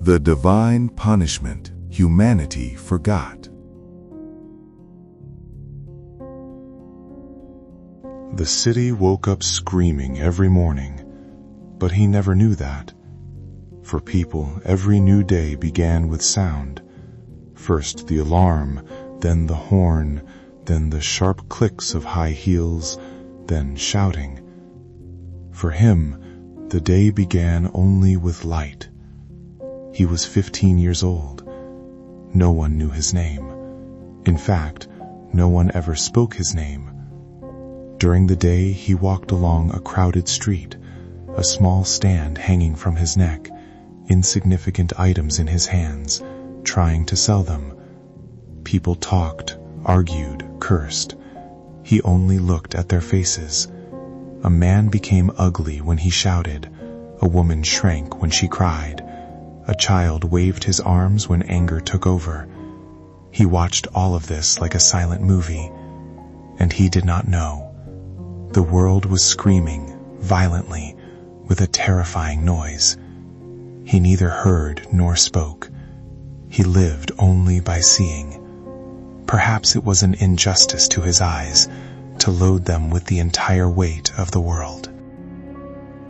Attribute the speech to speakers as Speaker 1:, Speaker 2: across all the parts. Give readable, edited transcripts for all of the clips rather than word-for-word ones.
Speaker 1: The divine punishment humanity forgot.
Speaker 2: The city woke up screaming every morning, but he never knew that. For people, every new day began with sound. First the alarm, then the horn, then the sharp clicks of high heels, then shouting. For him, the day began only with light. He was 15 years old. No one knew his name. In fact, no one ever spoke his name. During the day, he walked along a crowded street, a small stand hanging from his neck, insignificant items in his hands, trying to sell them. People talked, argued, cursed. He only looked at their faces. A man became ugly when he shouted. A woman shrank when she cried. A child waved his arms when anger took over. He watched all of this like a silent movie, and he did not know. The world was screaming, violently, with a terrifying noise. He neither heard nor spoke. He lived only by seeing. Perhaps it was an injustice to his eyes to load them with the entire weight of the world.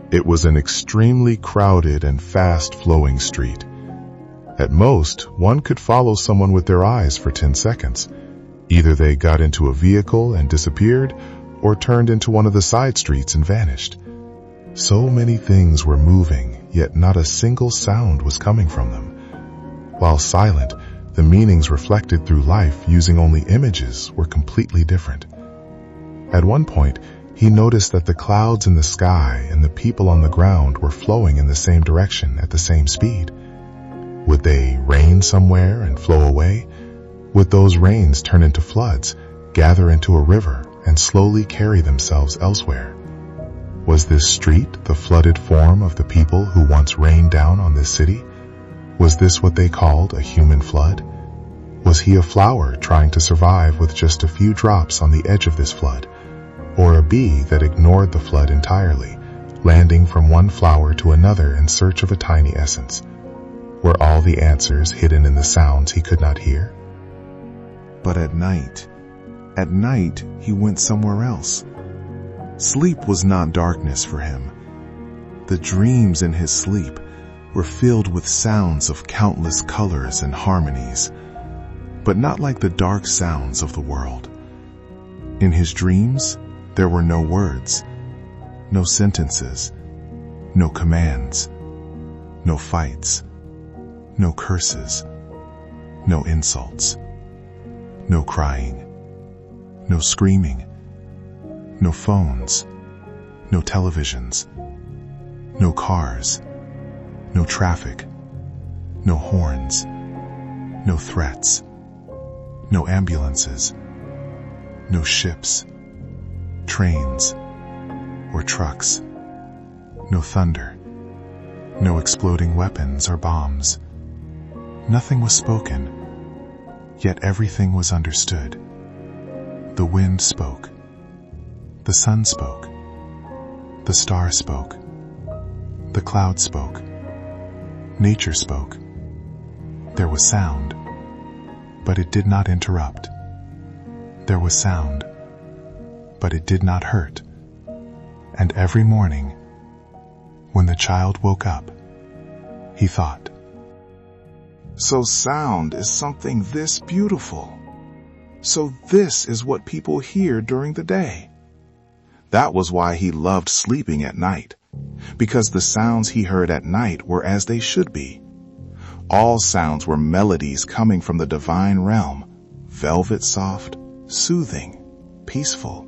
Speaker 3: It was an extremely crowded and fast-flowing street. At most, one could follow someone with their eyes for 10 seconds. Either they got into a vehicle and disappeared, or turned into one of the side streets and vanished. So many things were moving, yet not a single sound was coming from them. While silent, the meanings reflected through life using only images were completely different. At one point, he noticed that the clouds in the sky and the people on the ground were flowing in the same direction at the same speed. Would they rain somewhere and flow away? Would those rains turn into floods, gather into a river, and slowly carry themselves elsewhere? Was this street the flooded form of the people who once rained down on this city? Was this what they called a human flood? Was he a flower trying to survive with just a few drops on the edge of this flood? Or a bee that ignored the flood entirely, landing from one flower to another in search of a tiny essence? Were all the answers hidden in the sounds he could not hear?
Speaker 1: But at night he went somewhere else. Sleep was not darkness for him. The dreams in his sleep were filled with sounds of countless colors and harmonies, but not like the dark sounds of the world. In his dreams, there were no words, no sentences, no commands, no fights, no curses, no insults, no crying, no screaming, no phones, no televisions, no cars, no traffic, no horns, no threats, no ambulances, no ships, trains, or trucks, no thunder, no exploding weapons or bombs. Nothing was spoken, yet everything was understood. The wind spoke. The sun spoke. The star spoke. The cloud spoke. Nature spoke. There was sound, but it did not interrupt. There was sound, but it did not hurt. And every morning, when the child woke up, he thought, "So sound is something this beautiful. So this is what people hear during the day." That was why he loved sleeping at night, because the sounds he heard at night were as they should be. All sounds were melodies coming from the divine realm, velvet soft, soothing, peaceful.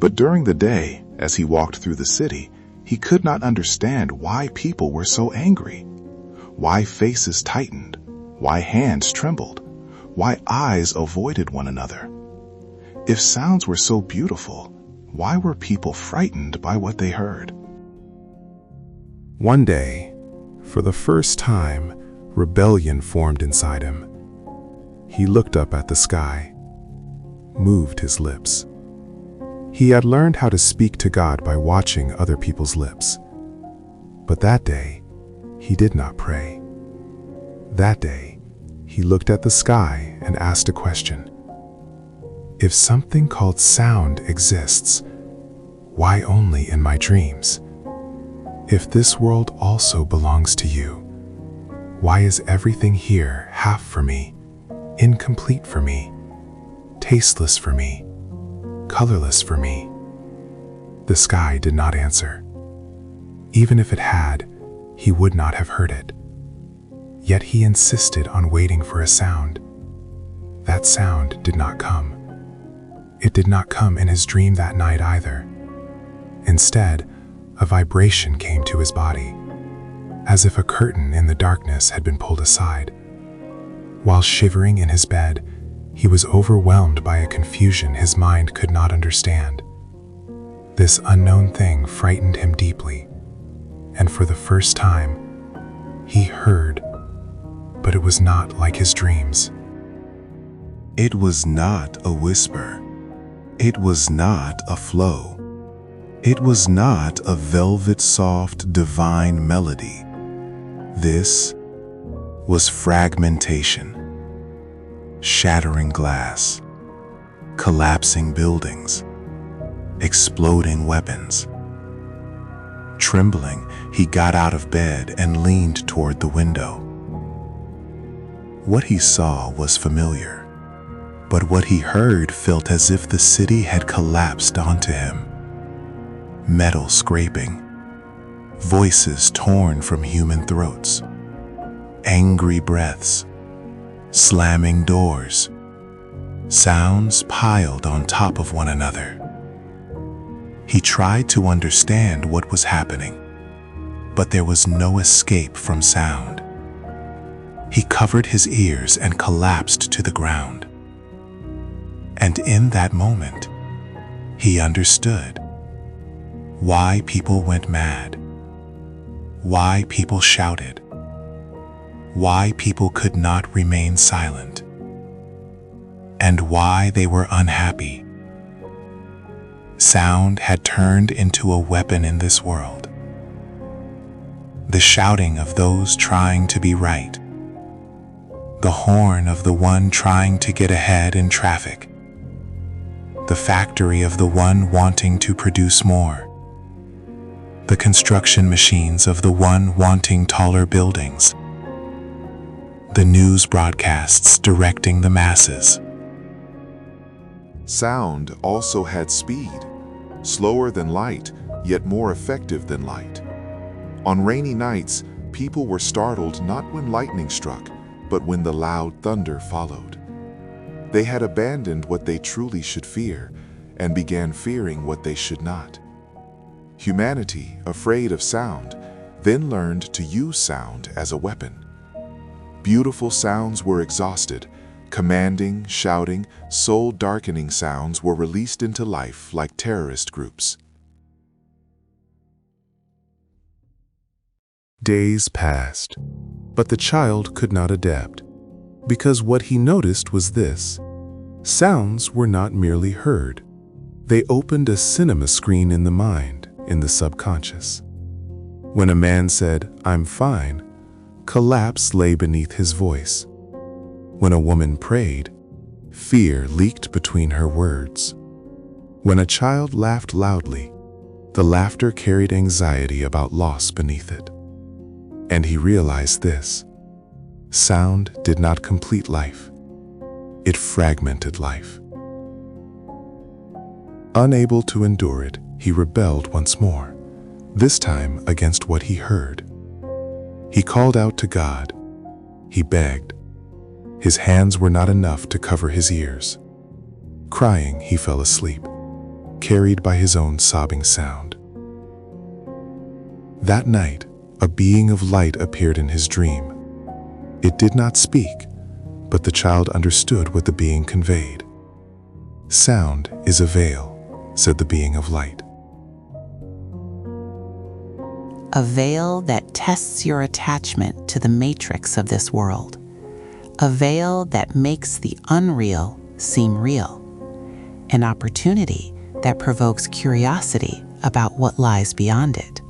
Speaker 1: But during the day, as he walked through the city, he could not understand why people were so angry, why faces tightened, why hands trembled, why eyes avoided one another. If sounds were so beautiful, why were people frightened by what they heard?
Speaker 2: One day, for the first time, rebellion formed inside him. He looked up at the sky, moved his lips. He had learned how to speak to God by watching other people's lips. But that day, he did not pray. That day, he looked at the sky and asked a question. If something called sound exists, why only in my dreams? If this world also belongs to you, why is everything here half for me, incomplete for me, tasteless for me, colorless for me? The sky did not answer. Even if it had, he would not have heard it. Yet he insisted on waiting for a sound. That sound did not come. It did not come in his dream that night either. Instead, a vibration came to his body, as if a curtain in the darkness had been pulled aside. While shivering in his bed, he was overwhelmed by a confusion his mind could not understand. This unknown thing frightened him deeply, and for the first time, he heard, but it was not like his dreams.
Speaker 1: It was not a whisper. It was not a flow. It was not a velvet soft divine melody. This was fragmentation, shattering glass, collapsing buildings, exploding weapons. Trembling, he got out of bed and leaned toward the window. What he saw was familiar, but what he heard felt as if the city had collapsed onto him. Metal scraping, voices torn from human throats, angry breaths, slamming doors, sounds piled on top of one another. He tried to understand what was happening, but there was no escape from sound. He covered his ears and collapsed to the ground. And in that moment, he understood why people went mad, why people shouted, why people could not remain silent, and why they were unhappy. Sound had turned into a weapon in this world. The shouting of those trying to be right, the horn of the one trying to get ahead in traffic, the factory of the one wanting to produce more, the construction machines of the one wanting taller buildings, the news broadcasts directing the masses.
Speaker 3: Sound also had speed, slower than light, yet more effective than light. On rainy nights, people were startled not when lightning struck, but when the loud thunder followed. They had abandoned what they truly should fear and began fearing what they should not. Humanity, afraid of sound, then learned to use sound as a weapon. Beautiful sounds were exhausted. Commanding, shouting, soul-darkening sounds were released into life like terrorist groups.
Speaker 2: Days passed, but the child could not adapt, because what he noticed was this: sounds were not merely heard. They opened a cinema screen in the mind, in the subconscious. When a man said, "I'm fine," collapse lay beneath his voice. When a woman prayed, fear leaked between her words. When a child laughed loudly, the laughter carried anxiety about loss beneath it. And he realized this: sound did not complete life. It fragmented life. Unable to endure it, he rebelled once more, this time against what he heard. He called out to God. He begged. His hands were not enough to cover his ears. Crying, he fell asleep, carried by his own sobbing sound. That night, a being of light appeared in his dream. It did not speak, but the child understood what the being conveyed. "Sound is a veil," said the being of light.
Speaker 4: A veil that tests your attachment to the matrix of this world. A veil that makes the unreal seem real. An opportunity that provokes curiosity about what lies beyond it.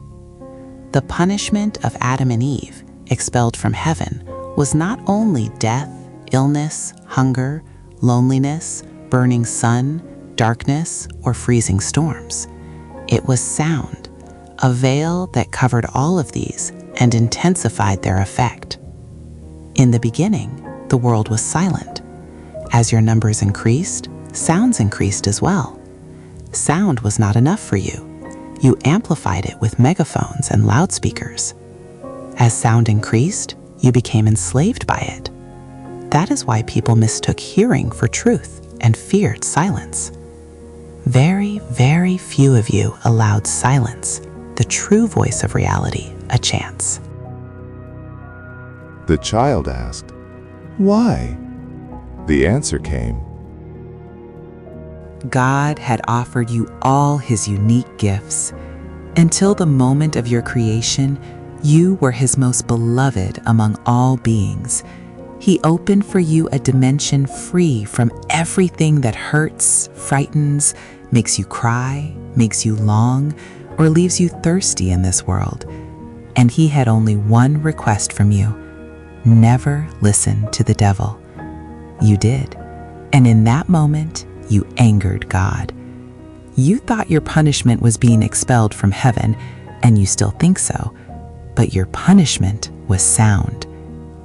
Speaker 4: The punishment of Adam and Eve, expelled from heaven, was not only death, illness, hunger, loneliness, burning sun, darkness, or freezing storms. It was sound, a veil that covered all of these and intensified their effect. In the beginning, the world was silent. As your numbers increased, sounds increased as well. Sound was not enough for you. You amplified it with megaphones and loudspeakers. As sound increased, you became enslaved by it. That is why people mistook hearing for truth and feared silence. Very, very few of you allowed silence, the true voice of reality, a chance.
Speaker 3: The child asked, "Why?" The answer came,
Speaker 4: God had offered you all His unique gifts. Until the moment of your creation, you were His most beloved among all beings. He opened for you a dimension free from everything that hurts, frightens, makes you cry, makes you long, or leaves you thirsty in this world. And He had only one request from you: never listen to the devil. You did, and in that moment, you angered God. You thought your punishment was being expelled from heaven, and you still think so, but your punishment was sound.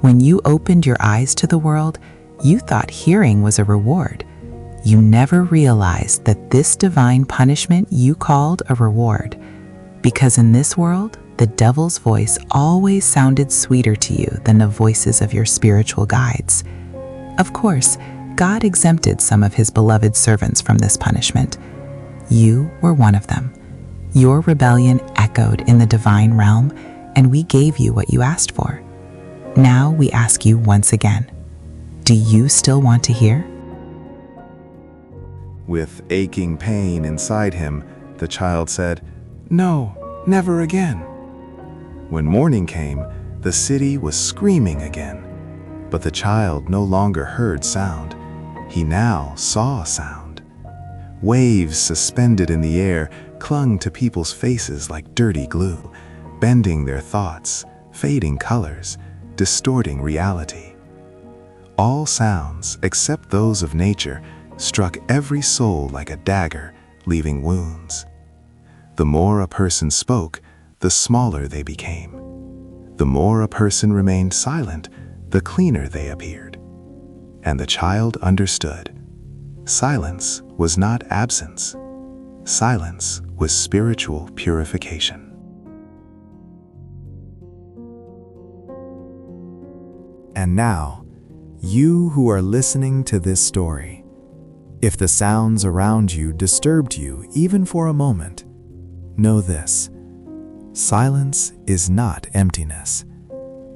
Speaker 4: When you opened your eyes to the world, you thought hearing was a reward. You never realized that this divine punishment you called a reward, because in this world, the devil's voice always sounded sweeter to you than the voices of your spiritual guides. Of course, God exempted some of His beloved servants from this punishment. You were one of them. Your rebellion echoed in the divine realm, and we gave you what you asked for. Now we ask you once again, do you still want to hear?
Speaker 1: With aching pain inside him, the child said, "No, never again." When morning came, the city was screaming again. But the child no longer heard sound. He now saw sound. Waves suspended in the air clung to people's faces like dirty glue, bending their thoughts, fading colors, distorting reality. All sounds, except those of nature, struck every soul like a dagger, leaving wounds. The more a person spoke, the smaller they became. The more a person remained silent, the cleaner they appeared. And the child understood. Silence was not absence. Silence was spiritual purification.
Speaker 5: And now, you who are listening to this story, if the sounds around you disturbed you even for a moment, know this: silence is not emptiness.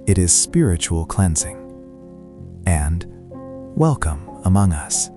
Speaker 5: It is spiritual cleansing. And welcome among us.